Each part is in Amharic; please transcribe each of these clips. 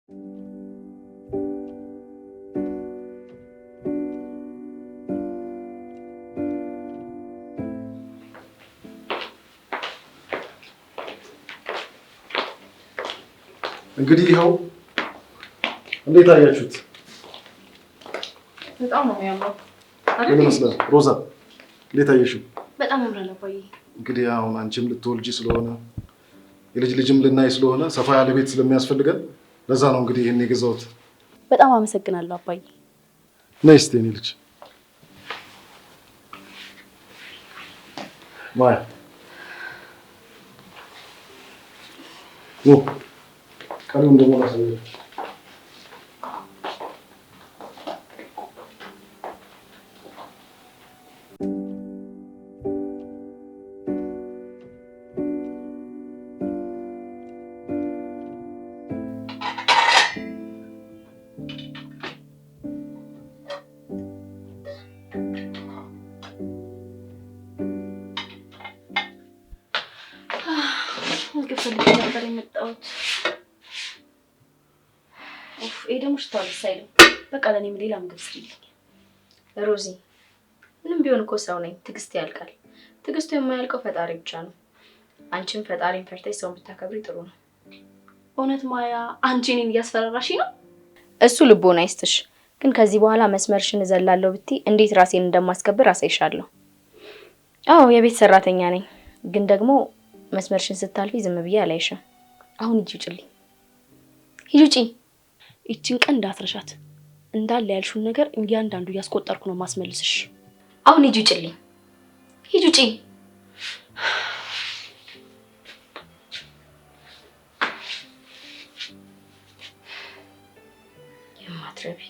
እንግዲህ ይኸው እንዴት አያችሁት? በጣም ነው የሚያምረው። ምን ይመስላል? ሮዛ እንዴት አየሽው? በጣም ያምራል አባዬ። እንግዲህ አሁን አንቺም ልትወልጂ ስለሆነ ልጅም ልናይ ስለሆነ ሰፋ ያለ ቤት ስለሚያስፈልገን ለዛ ነው እንግዲህ ይሄን የገዛሁት። በጣም አመሰግናለሁ አባዬ። ነይ እስቲ የኔ ልጅ ማያ ቀሪውን ደግሞ ላሳያችሁ። ነበር የመጣሁት። ይሄ ደግሞ ሽታው ደስ አይልም። በቃ ለኔም ሌላ ምግብ ስሪልኝ። ሮዚ ምንም ቢሆን እኮ ሰው ነኝ፣ ትዕግስት ያልቃል። ትዕግስቱ የማያልቀው ፈጣሪ ብቻ ነው። አንቺም ፈጣሪን ፈርተሽ ሰውን ብታከብሪ ጥሩ ነው። እውነት ማያ አንቺ እኔን እያስፈራራሽ ነው? እሱ ልቦና ይስጥሽ። ግን ከዚህ በኋላ መስመርሽን እዘላለሁ ብትይ እንዴት ራሴን እንደማስከብር አሳይሻለሁ። አዎ የቤት ሰራተኛ ነኝ፣ ግን ደግሞ መስመርሽን ስታልፊ ዝም ብዬ አላይሽም። አሁን ሂጂ ውጭልኝ። ሂጂ ውጪ። ይቺን ቀን እንዳትረሻት። እንዳለ ያልሽውን ነገር እያንዳንዱ እያስቆጠርኩ ነው ማስመልስሽ። አሁን ሂጂ ውጭልኝ። ሂጂ ውጪ። የማትረቢ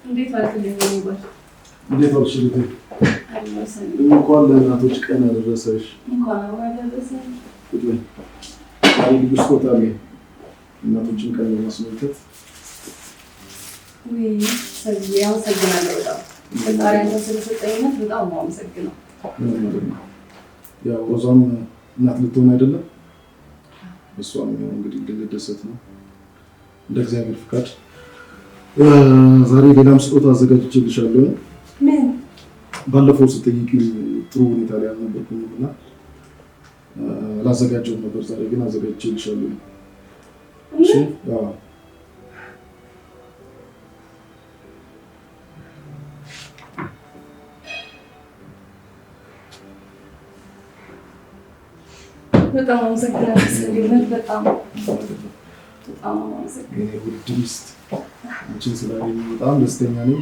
እንዴት ማለት ነው? እንዴት ዋልሽ ልጄ? እንኳን ለእናቶች ቀን አደረሰሽ። እንኳን አደረሰሽ። ዛሬ ልዩ ስጦታ አለኝ እናቶችን ቀን ለማስመልከት። ሰውዬው አመሰግናለሁ በጣም። ፈጣሪ አንተን ስለሰጠኝነት በጣም ነው አመሰግነው። ያው ሮዛም እናት ልትሆን አይደለም? እሷም እንግዲህ ልንደሰት ነው እንደ እግዚአብሔር ፍቃድ። ዛሬ ሌላም ስጦታ አዘጋጅቼልሻለሁ። ምን? ባለፈው ስትጠይቂ ጥሩ ሁኔታ ላይ አልነበርኩም እና አላዘጋጀሁም ነበር። ዛሬ ግን አዘጋጅቼልሻለሁ። እሺ? አዎ። በጣም አመሰግናለሁ። በጣም የኔ ውድ ሚስት አንቺን ስላገኘሁ በጣም ደስተኛ ነኝ።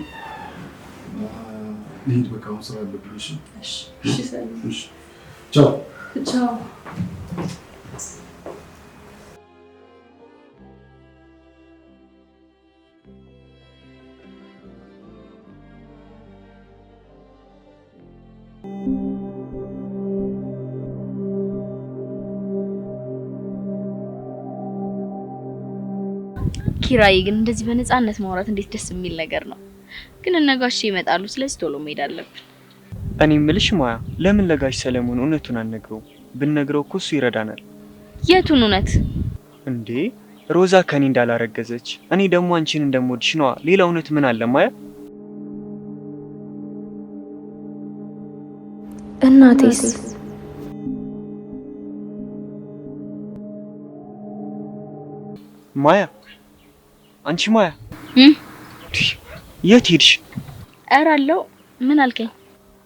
ልሂድ በቃ አሁን ስራ አለብኝ። እሺ ቻው ቻው። ኪራይ ግን እንደዚህ በነፃነት ማውራት እንዴት ደስ የሚል ነገር ነው። ግን እነጋሽ ይመጣሉ፣ ስለዚህ ቶሎ መሄድ አለብን። እኔ የምልሽ ማያ፣ ለምን ለጋሽ ሰለሞን እውነቱን አንነግረው? ብንነግረው እኮ እሱ ይረዳናል። የቱን እውነት? እንዴ ሮዛ ከኔ እንዳላረገዘች እኔ ደግሞ አንቺን እንደምወድሽ ነዋ። ሌላ እውነት ምን አለ ማያ? እናቴስ? ማያ አንቺ ማያ የት ሄድሽ? ኧረ አለው። ምን አልከኝ?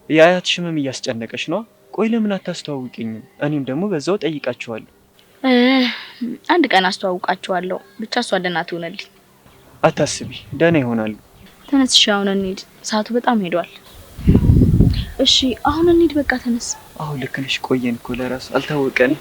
የአያትሽ ህመም እያስጨነቀሽ ነው። ቆይ ለምን አታስተዋውቂኝም? እኔም ደግሞ በዛው ጠይቃቸዋለሁ። አንድ ቀን አስተዋውቃቸዋለሁ። ብቻ እሷ ደህና ትሆነልኝ። አታስቢ፣ ደህና ይሆናሉ። ተነስ፣ እሺ አሁን እንሂድ። ሰዓቱ በጣም ሄዷል። እሺ አሁን እንሂድ፣ በቃ ተነስ። አሁን ልክ ነሽ። ቆየን እኮ ለራስ አልታወቀንም።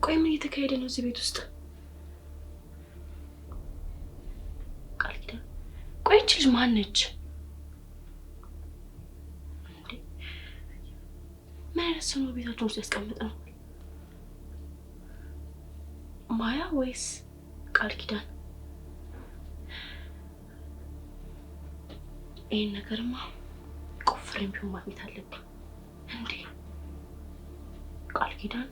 ቆይ ምን እየተካሄደ ነው እዚህ ቤት ውስጥ? ቃል ኪዳን፣ ቆይ እቺ ልጅ ማን ነች? ምን አይነት ሰው ነው ቤታችን ውስጥ ያስቀምጠው? ማያ ወይስ ቃል ኪዳን? ይሄን ነገርማ ቆፍሬም ቢሆን ማግኘት አለብኝ። እንዴ ቃል ኪዳን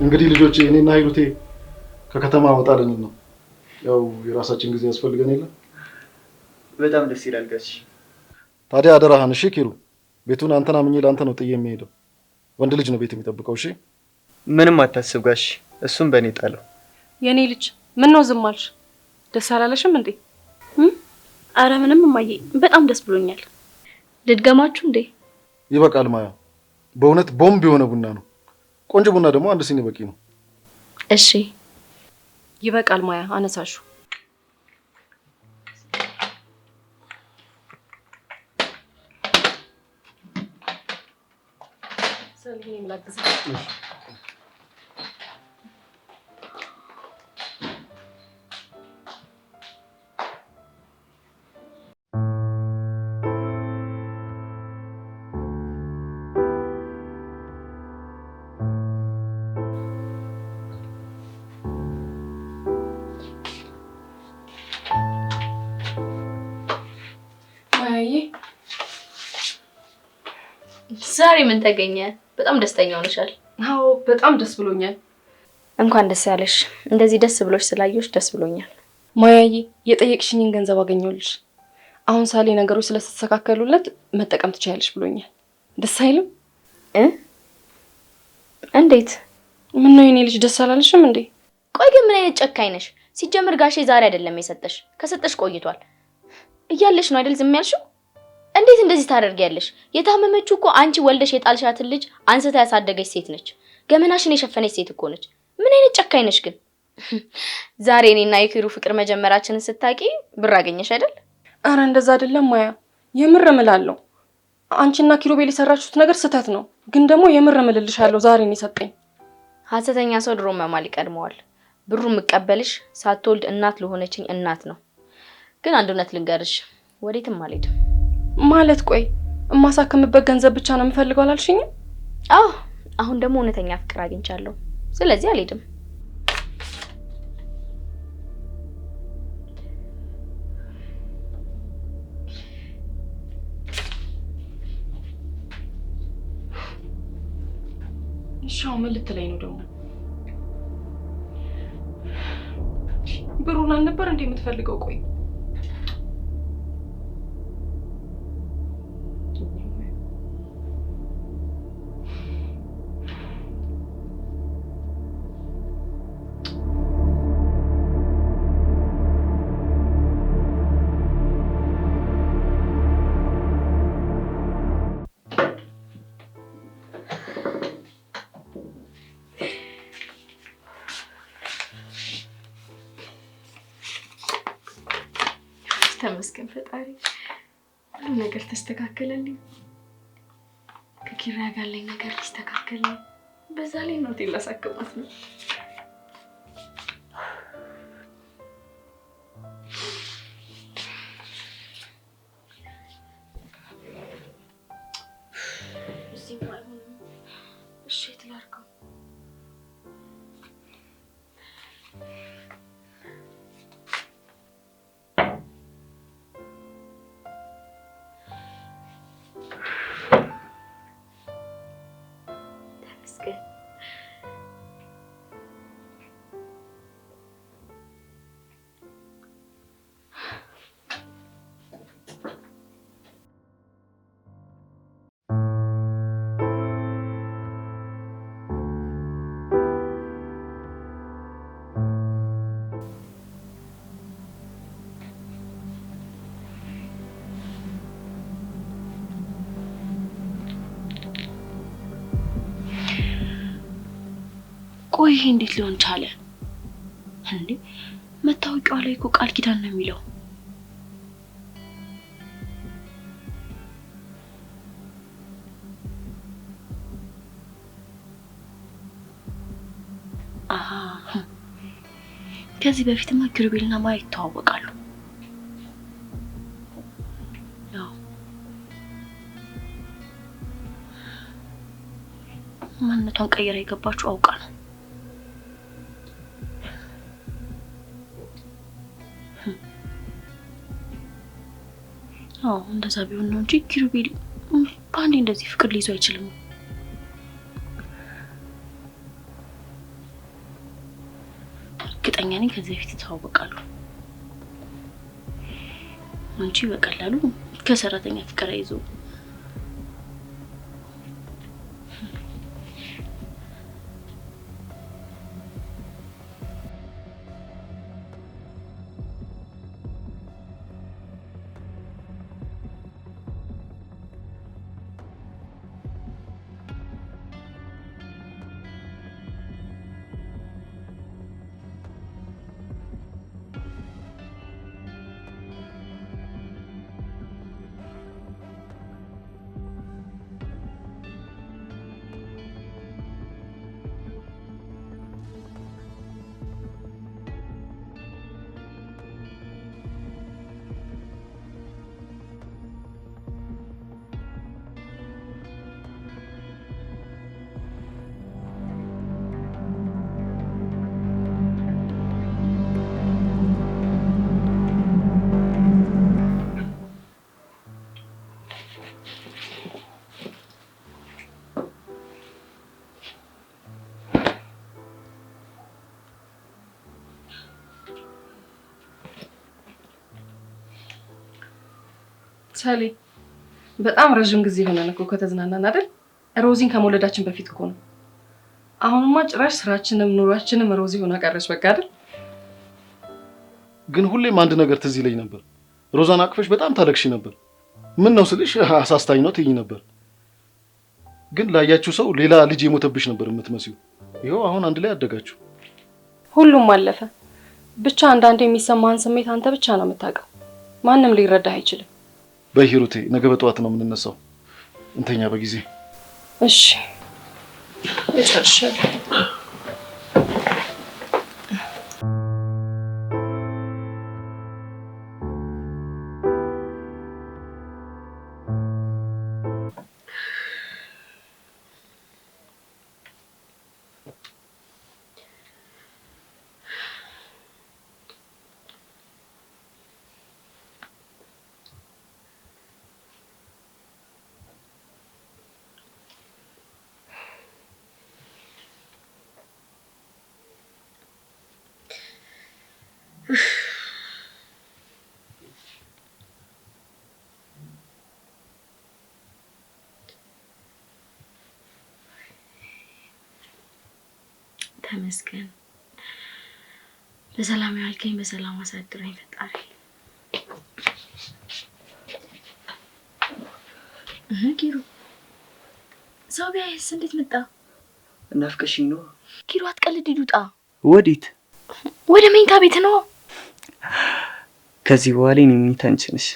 እንግዲህ ልጆቼ እኔና ሂሩቴ ከከተማ ወጣልን ነው። ያው የራሳችን ጊዜ ያስፈልገን የለ። በጣም ደስ ይላል ጋሽ። ታዲያ አደራህን እሺ ኪሩ፣ ቤቱን አንተን አምኜ ለአንተ ነው ጥዬ የሚሄደው። ወንድ ልጅ ነው ቤት የሚጠብቀው። እሺ ምንም አታስብ ጋሽ፣ እሱም በእኔ ጣለው። የኔ ልጅ ምን ነው ዝም አልሽ? ደስ አላለሽም እንዴ? አረ ምንም እማዬ፣ በጣም ደስ ብሎኛል። ልድገማችሁ እንዴ? ይበቃል ማያ፣ በእውነት ቦምብ የሆነ ቡና ነው። ቆንጆ ቡና ደግሞ አንድ ሲኒ በቂ ነው። እሺ ይበቃል ማያ፣ አነሳሹ። ሰልሄ ምላግዝ ዛሬ ምን ተገኘ? በጣም ደስተኛ ሆነሻል። አዎ በጣም ደስ ብሎኛል። እንኳን ደስ ያለሽ። እንደዚህ ደስ ብሎሽ ስላየሽ ደስ ብሎኛል። ማያዬ የጠየቅሽኝን ገንዘብ አገኘሁልሽ። አሁን ሳሌ ነገሮች ስለተስተካከሉለት መጠቀም ትችያለሽ ብሎኛል። ደስ አይልም? እንዴት? ምን ነው የኔ ልጅ ደስ አላለሽም እንዴ? ቆይ ግን ምን አይነት ጨካኝ ነሽ? ሲጀምር ጋሼ ዛሬ አይደለም የሰጠሽ፣ ከሰጠሽ ቆይቷል። እያለሽ ነው አይደል ዝም ያልሽው? እንዴት እንደዚህ ታደርጊያለሽ? የታመመችው እኮ አንቺ ወልደሽ የጣልሻትን ልጅ አንስታ ያሳደገች ሴት ነች። ገመናሽን የሸፈነች ሴት እኮ ነች። ምን አይነት ጨካኝ ነሽ ግን? ዛሬ እኔና የኪሩ ፍቅር መጀመራችንን ስታቂ ብር አገኘሽ አይደል? አረ እንደዛ አይደለም ማያ፣ የምር እምላለሁ። አንቺና ኪሩቤል የሰራችሁት ነገር ስህተት ነው፣ ግን ደግሞ የምር እምልልሻለሁ ዛሬ ነው የሰጠኝ። ሐሰተኛ ሰው ድሮ መማል ይቀድመዋል። ብሩ የምቀበልሽ ሳትወልድ እናት ለሆነችኝ እናት ነው። ግን አንድ እውነት ልንገርሽ፣ ወዴትም አልሄድም። ማለት ቆይ እማሳከምበት ገንዘብ ብቻ ነው የምፈልገው አላልሽኝም? አዎ፣ አሁን ደግሞ እውነተኛ ፍቅር አግኝቻለሁ። ስለዚህ አልሄድም። እሻው ምን ልትለኝ ነው ደግሞ? ብሩን አልነበር እንዴ የምትፈልገው? ቆይ ተመስገን ፈጣሪ፣ ሁሉ ነገር ተስተካከለልኝ። ከኪራ ጋር ያለኝ ነገር ሊስተካከል ነው። በዛ ላይ ነው ላሳክማት ነው። እሺ ትላርከው ቆይ ይሄ እንዴት ሊሆን ቻለ እንዴ? መታወቂያው ላይ እኮ ቃል ኪዳን ነው የሚለው። አሃ ከዚህ በፊትማ ኪሩቤልና ማያ ይተዋወቃሉ። ያው ማንነቷን ቀይራ የገባችው አውቃ ነው። አዎ እንደዛ ቢሆን ነው እንጂ ኪሩቤል ባንዴ እንደዚህ ፍቅር ሊይዘው አይችልም። እርግጠኛ ነኝ ከዚህ በፊት ይተዋወቃሉ እንጂ በቀላሉ ከሰራተኛ ፍቅር አይዞ ሳሊ በጣም ረጅም ጊዜ ሆነን እኮ ከተዝናናን አይደል? ሮዚን ከመውለዳችን በፊት እኮ ነው። አሁንማ ጭራሽ ስራችንም ኑሯችንም ሮዚ ሆና ቀረች በቃ አይደል? ግን ሁሌም አንድ ነገር ትዝ ይለኝ ነበር። ሮዛን አቅፈሽ በጣም ታለቅሺ ነበር። ምን ነው ስልሽ አሳስታኝ ነው ትይኝ ነበር። ግን ላያችሁ ሰው ሌላ ልጅ የሞተብሽ ነበር የምትመስዩ። ይኸው አሁን አንድ ላይ አደጋችሁ። ሁሉም አለፈ። ብቻ አንዳንዴ የሚሰማህን ስሜት አንተ ብቻ ነው የምታውቀው። ማንም ሊረዳህ አይችልም። በሂሩቴ ነገ በጠዋት ነው የምንነሳው። እንተኛ በጊዜ እሺ። እጨርሻለሁ። ተመስገን። በሰላም ያልከኝ በሰላም አሳድረኝ ፈጣሪ። ኪሩ ሰው ቢያይስ እንዴት መጣ? እናፍቀሽኝ ነው? ኪሩ አትቀልድ፣ ይዱጣ። ወዴት? ወደ መኝታ ቤት ነው። ከዚህ በኋላ የኔ መኝታ አንቺ ነሽ።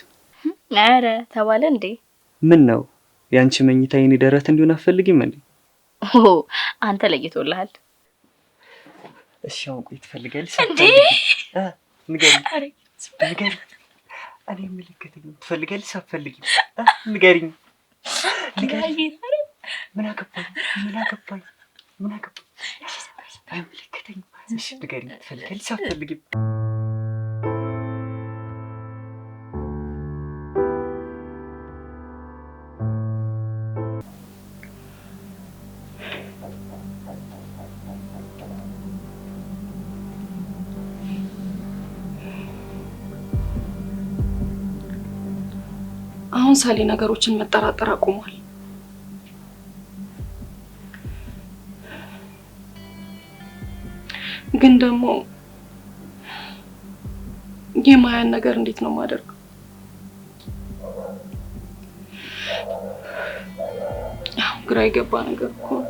ኧረ ተባለ እንዴ? ምን ነው ያንቺ መኝታ የኔ ደረት እንዲሆን አትፈልጊም እንዴ? አንተ ለይቶልሃል። እሺ አሁን ቆይ ትፈልጋለሽ እንዴ? ንገሪኝ። ንገሪኝ። እኔ ምልክትኝ ትፈልጋለሽ አትፈልጊም? ንገሪኝ። ንገሪኝ። ምን አገባኝ? ምን አገባኝ? ምን አገባኝ? አይ ምልክትኝ። እሺ ንገሪኝ። ትፈልጋለሽ አትፈልጊም? አሁን ሳሊ ነገሮችን መጠራጠር አቁሟል። ግን ደግሞ የማያን ነገር እንዴት ነው የማደርገው? አሁን ግራ የገባ ነገር እኮ ነው።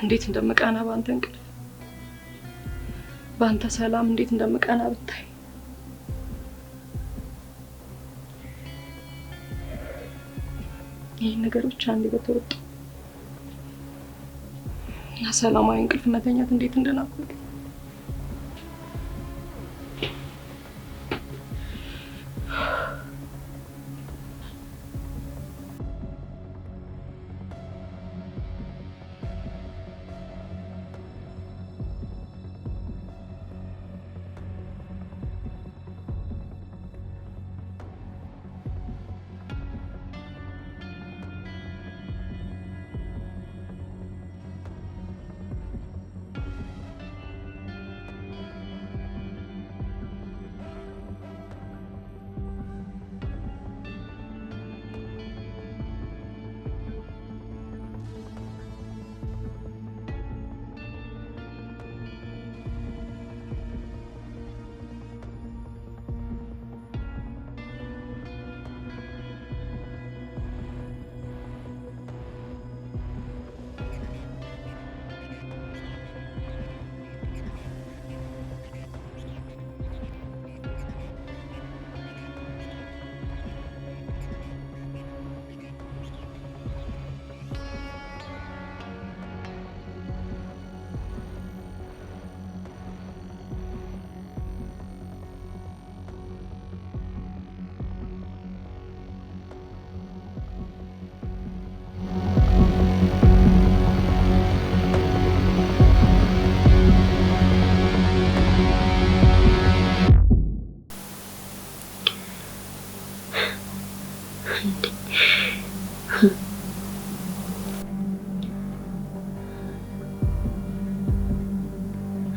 እንዴት እንደምቀና ባንተ እንቅልፍ፣ ባንተ ሰላም እንዴት እንደምቀና ብታይ። ይህ ነገር ብቻ እንዴ በተወጣ እና ሰላማዊ እንቅልፍ መተኛት እንዴት እንደናፈቀ።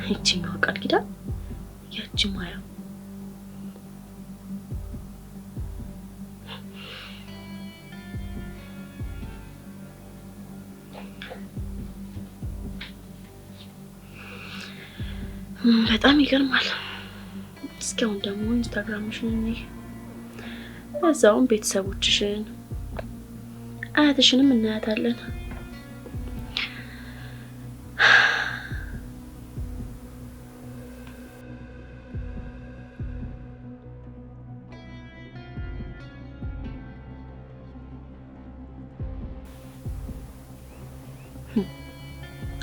ይቺኛዋ ቃል ኪዳን ያቺ ማያ በጣም ይገርማል። እስካሁን ደግሞ ኢንስታግራምሽን ነኝ በዛውም ቤተሰቦችሽን አያትሽንም እናያታለን።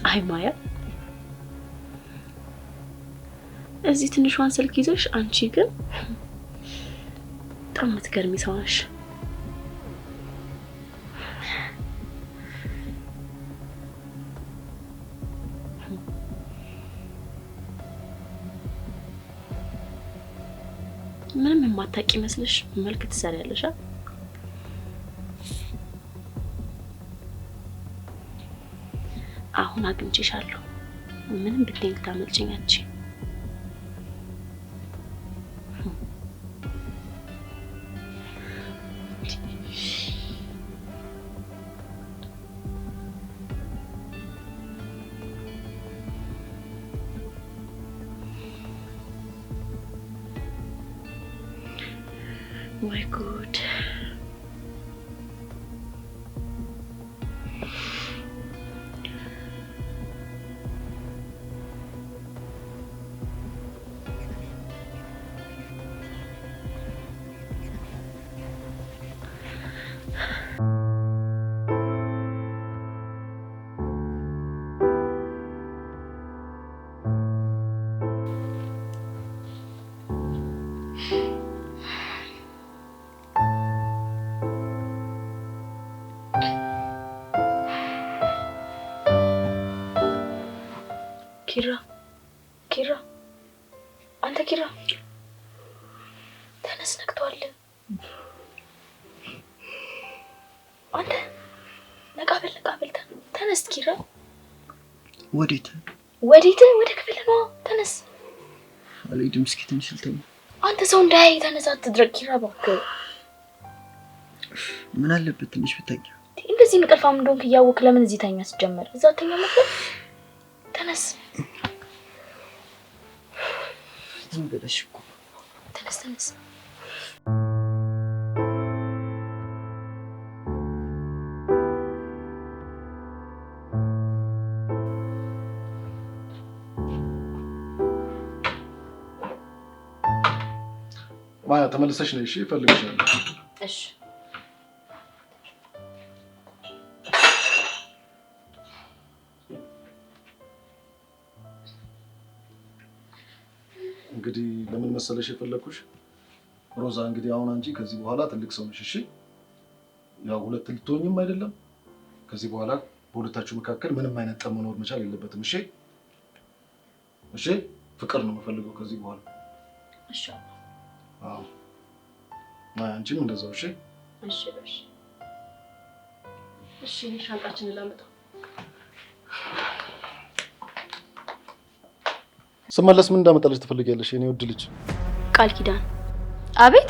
አይ ማያ እዚህ ትንሿን ስልክ ይዘሽ አንቺ ግን በጣም የምትገርሚ ሰው ነሽ። ምንም የማታውቂ መስልሽ መልክ ትሰሪያለሽ። አሁን አግኝቼሻለሁ። ምንም ብትይኝ ታመልጭኝ አንቺ። ወይ ጉድ! ኪራ አንተ ኪራ ተነስ፣ ነቅቷል። አንተ ነቃበል ተነስ ኪራ። ወዴት? ወደ ክፍል ነው። ተነስ። አልሄድም። እስኪ ትንሽ ልተኛ። አንተ ሰው እንዳያይ ተነስ፣ አትድረግ ኪራ እባክህ። ምን አለበት ትንሽ ብተኛ? እንደዚህ እንቅልፋም እንደሆንክ እያወቅህ ለምን እዚህ ተኛ? ሲጀመር እዛ ተኛ ነበር። ተነስ። ዝም ብለሽ እኮ ተነስ። ማያ ተመልሰሽ ነይ። እሺ እፈልግሻለሁ። እሺ እንግዲህ ለምን መሰለሽ የፈለኩሽ ሮዛ፣ እንግዲህ አሁን አንቺ ከዚህ በኋላ ትልቅ ሰው ነሽ። እሺ ያው ሁለት ልትሆኝም አይደለም። ከዚህ በኋላ በሁለታችሁ መካከል ምንም አይነት ጠብ መኖር መቻል የለበትም። እሺ ፍቅር ነው የምፈልገው ከዚህ በኋላ። እሺ አዎ አንቺም እንደዛው። እሺ ሻንጣችንን ላምጣው። ስመለስ ምን እንዳመጣልሽ ትፈልጊያለሽ? የኔ ውድ ልጅ ቃል ኪዳን። አቤት።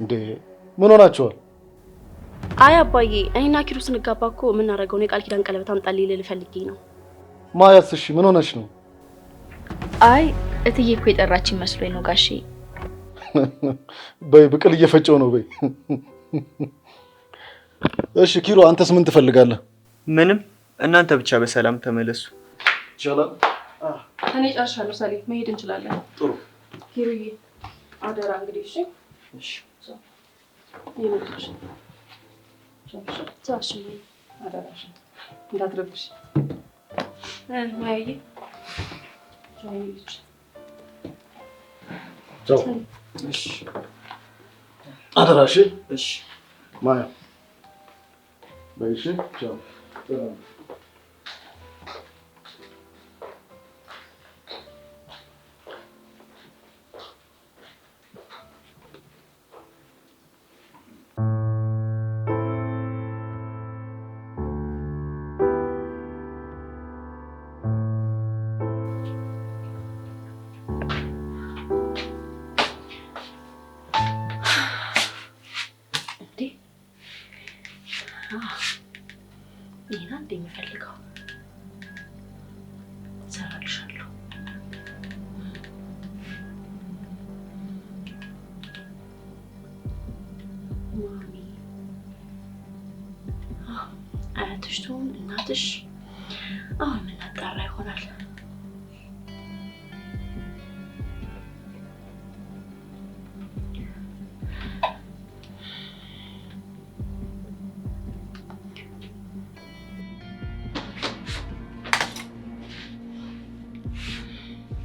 እንዴ ምን ሆናችኋል? አይ አባዬ፣ እኔና ኪሩ ስንጋባ እኮ የምናደርገውን የቃል ኪዳን ቀለበት አምጣልኝ ልልህ ፈልጌ ነው። ማያስ እሺ ምን ሆነሽ ነው? አይ እትዬ እኮ የጠራችኝ መስሎኝ ነው ጋሼ። በይ ብቅል እየፈጨው ነው። በይ እሺ ኪሩ፣ አንተስ ምን ትፈልጋለህ? ምንም፣ እናንተ ብቻ በሰላም ተመለሱ። ይቻላል። እኔ ጨርሻለሁ። ሰሊም መሄድ እንችላለን። ጥሩ ኪሩዬ፣ አደራ እንግዲህ። እሺ ይመጣሽ ቻውሽ አደራሽ እንዳትረብሽ። ማያዬ ቻው። እሺ አደራሽ። እሺ ማያ በይ። እሺ ቻው። የምፈልገው። እሰራልሻለሁ። ማሚ አያትሽ ትሁን እናትሽ አሁን የምናጣራ ይሆናል።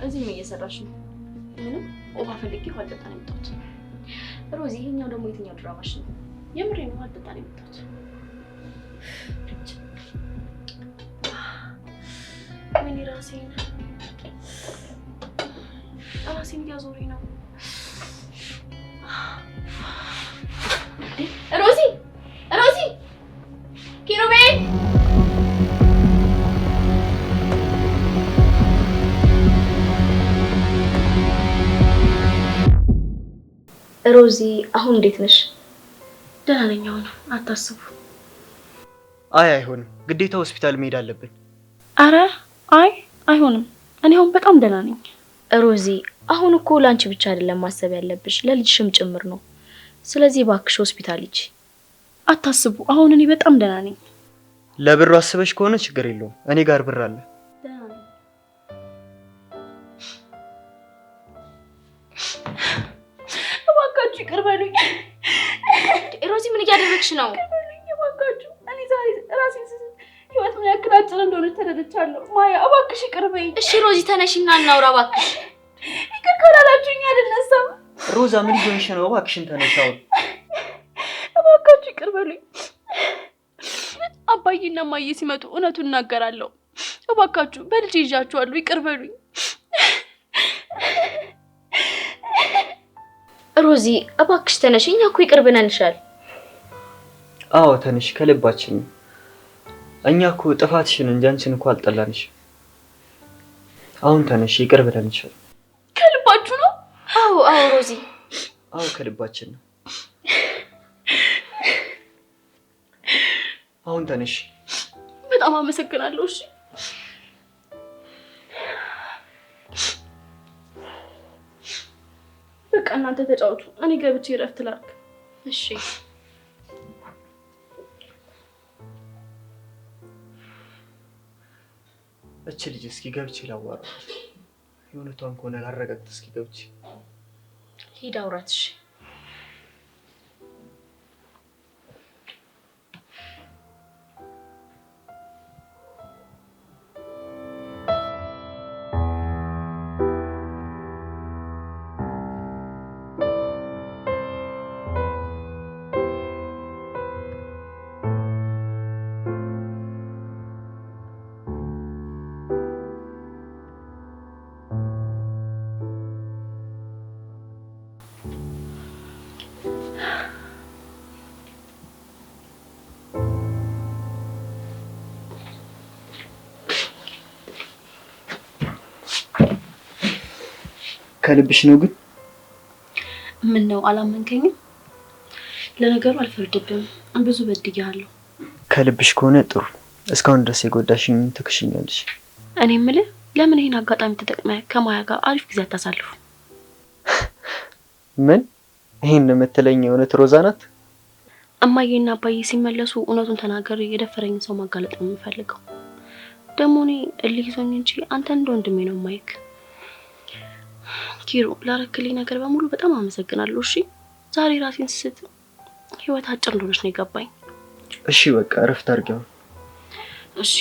እዚህ ምን እየሰራሽ ነው? ምንም ውሃ ፈልጌ ውሃ ልጠጣ ነው የመጣሁት። ሮዚ ይሄኛው ደግሞ የትኛው ድራማሽ ነው? የምሬን ውሃ ልጠጣ ነው የመጣሁት። ምን ራሴን እያዞረኝ ነው። ሮዚ ሮዚ ኪሩቤል ሮዚ አሁን እንዴት ነሽ? ደህና ነኝ አሁን አታስቡ። አይ አይሆንም፣ ግዴታ ሆስፒታል መሄድ አለብን። አረ አይሆንም። እኔ አሁን በጣም ደህና ነኝ። ሮዚ አሁን እኮ ላንቺ ብቻ አይደለም ማሰብ ያለብሽ ለልጅሽም ጭምር ነው። ስለዚህ እባክሽ ሆስፒታል ሂጂ። አታስቡ፣ አሁን እኔ በጣም ደህና ነኝ። ለብሩ አስበሽ ከሆነ ችግር የለውም፣ እኔ ጋር ብር አለ። እባካችሁ ይቅር በሉኝ። ሮዚ ምን እያደረግሽ ነው? እባካችሁ እኔ ዛሬ ራሴን ህይወት ምን ያክል አጭር እንደሆነች ተረድቻለሁ። ማያ እባክሽ ይቅር በይኝ። እሺ ሮዚ ተነሽና እናውራ እባክሽ። ይቅር ካላላችሁኝ አልነሳም። ሮዛ ምን ይሆንሽ ነው? እባክሽን ተነሻው። እባካችሁ ይቅር በሉኝ። አባዬና ማዬ ሲመጡ እውነቱን እናገራለሁ። እባካችሁ በልጅ ይዣችኋለሁ፣ ይቅር በሉኝ። ሮዚ እባክሽ ተነሽ፣ እኛ እኮ ይቅር ብለንሻል። አዎ ተነሽ፣ ከልባችን። እኛ እኮ ጥፋትሽን እንጂ አንቺን እኮ አልጠላንሽ። አሁን ተነሽ፣ ይቅር ብለንሻል። ከልባችሁ ነው? አዎ ሮዚ፣ አዎ ከልባችን ነው። አሁን ተነሽ። በጣም አመሰግናለሁ። እሺ በቃ እናንተ ተጫወቱ፣ እኔ ገብቼ እረፍት ላድርግ። እሺ እቺ ልጅ እስኪ ገብቼ ላዋራት። የእውነቷን ከሆነ ላረጋግጥ። እስኪ ገብቼ ሂድ አውራት። እሺ ከልብሽ ነው ግን? ምን ነው አላመንከኝም? ለነገሩ አልፈርድብም፣ ብዙ በድያለሁ። ከልብሽ ከሆነ ጥሩ። እስካሁን ድረስ የጎዳሽኝ ትክሽኛለሽ። እኔ የምልህ ለምን ይሄን አጋጣሚ ተጠቅመህ ከማያ ጋር አሪፍ ጊዜ አታሳልፉ? ምን ይሄን የምትለኝ የእውነት ሮዛ ናት? እማዬና አባዬ ሲመለሱ እውነቱን ተናገር የደፈረኝ ሰው ማጋለጥ ነው የምፈልገው። ደግሞ እኔ እልህ ይዞኝ እንጂ አንተ እንደ ወንድሜ ነው ማይክ። ኪሩ ላረክልኝ ነገር በሙሉ በጣም አመሰግናለሁ። እሺ ዛሬ ራሴን ስስት ህይወት አጭር እንደሆነች ነው የገባኝ። እሺ በቃ እረፍት አድርጊው። እሺ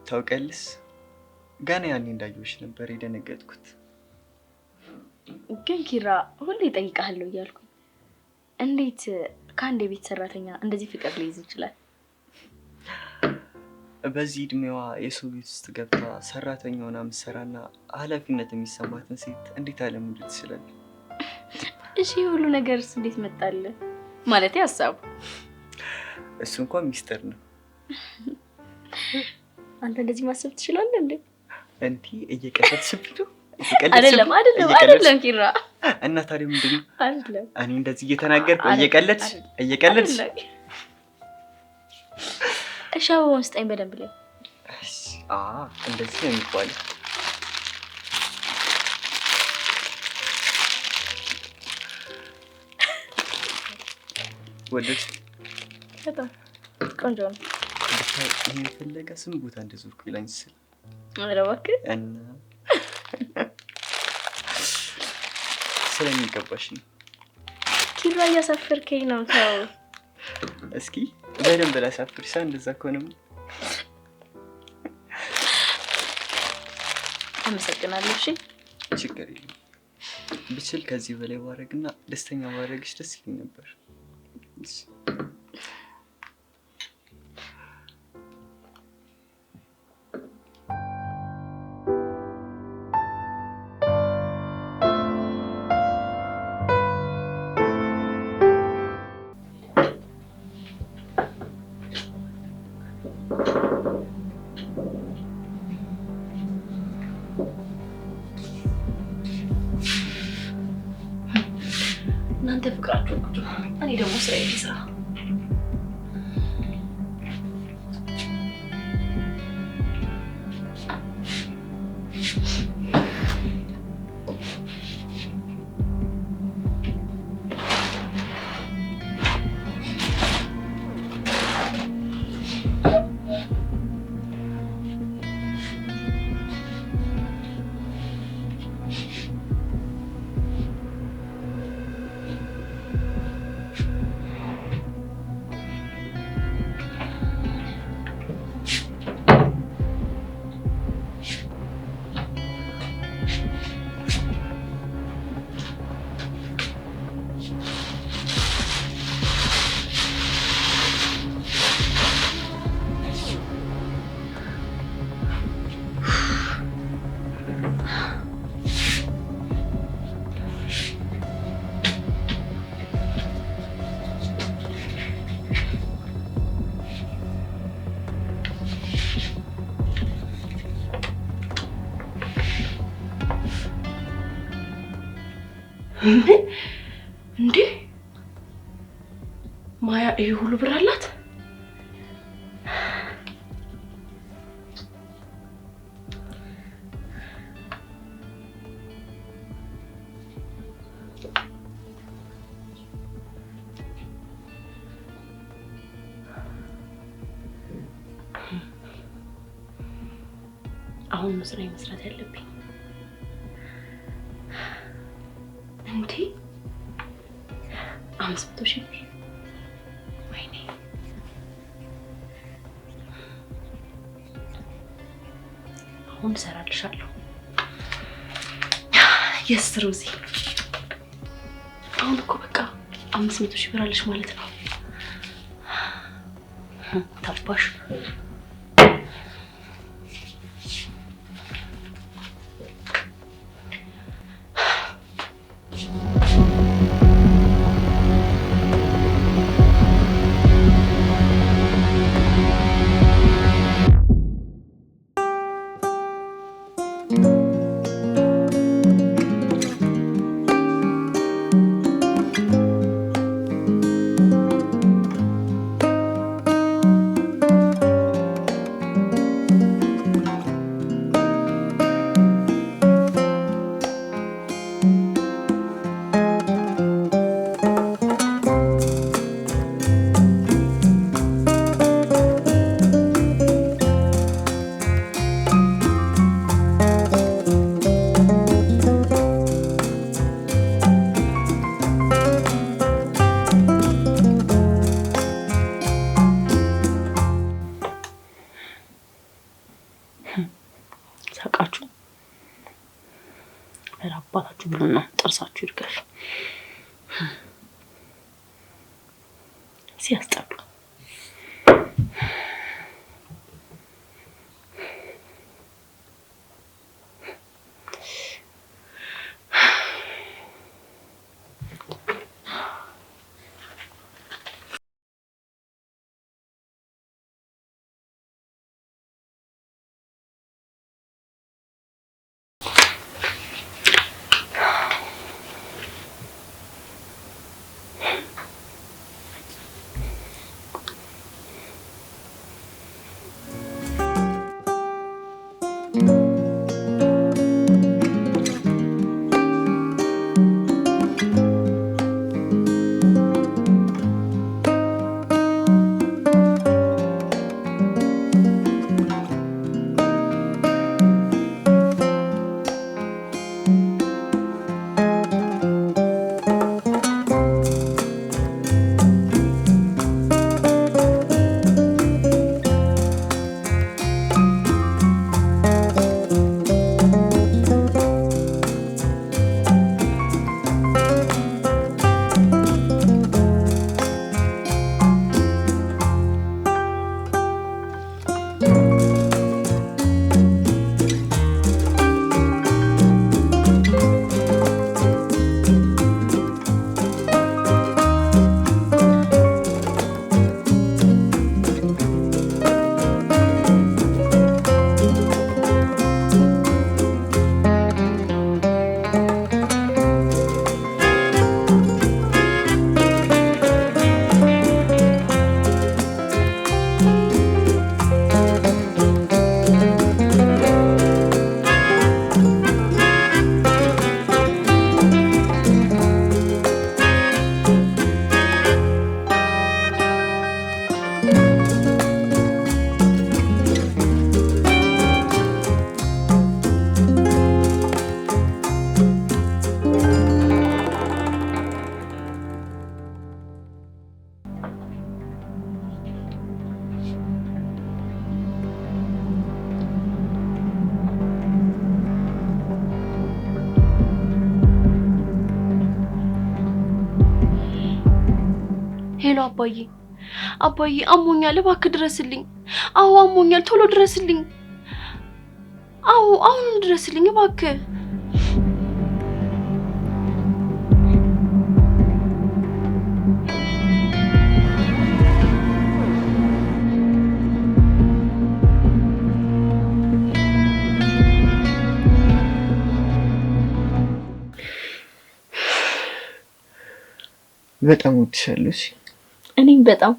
ታውቂያለሽ ገና ያኔ እንዳየሁሽ ነበር የደነገጥኩት። ግን ኪራ ሁሌ እጠይቅሃለሁ እያልኩ እንዴት ከአንድ የቤት ሰራተኛ እንደዚህ ፍቅር ሊይዝ ይችላል? በዚህ እድሜዋ የሰው ቤት ውስጥ ገብታ ሰራተኛ ሆና የምትሰራና ኃላፊነት የሚሰማትን ሴት እንዴት አለመውደድ ትችላለች? እሺ ሁሉ ነገርስ እንዴት መጣለ? ማለት ሀሳቡ እሱ እንኳን ሚስጥር ነው። አንተ እንደዚህ ማሰብ ትችላለህ እንዴ? እንዴ እየቀለድሽብኝ ነው? አይደለም ኪራ። እና ታዲያ ምንድን ነው? አይደለም እኔ እንደዚህ እየተናገርኩ እየቀለድሽ እሺ አበባውን ስጠኝ በደንብ ላይ። እንደዚህ ነው የሚባለው። ወደድሽ? በጣም ቆንጆ ነው። ይሄን ፍለጋ ስም ቦታ እንደዞርኩ ይላኝ ስል ኧረ እባክህ እና ስለሚገባሽ ነው። ኪራ እያሳፈርከኝ ነው። ተው እስኪ በደንብ ላሳፍርሽ። እንደዛ ከሆነም አመሰግናለሁ። እሺ ችግር የለም። ብችል ከዚህ በላይ ባረግና ደስተኛ ባረግሽ ደስ ይለኝ ነበር። እናንተ ፍቅራችሁ ቁጭ እኔ ደግሞ ስራዬ ልስራ። እንዴ ማያ ይሄ ሁሉ ብር አላት? አሁን መስራት መስራት ያለብኝ እንዴ 500,000 ብር ወይኔ አሁን እሰራልሻለሁ። የስ ሮዚ አሁን እኮ በቃ 500,000 ብር አለሽ ማለት ነው። ታባሽ ነፍሳችሁ ይርጋል። ሲያስጠሉ ሄሎ አባዬ አሞኛል፣ እባክህ ድረስልኝ። አዎ አሞኛል፣ ቶሎ ድረስልኝ። አዎ አሁን ድረስልኝ እባክህ። በጣም ወድሻለሁ። እኔም በጣም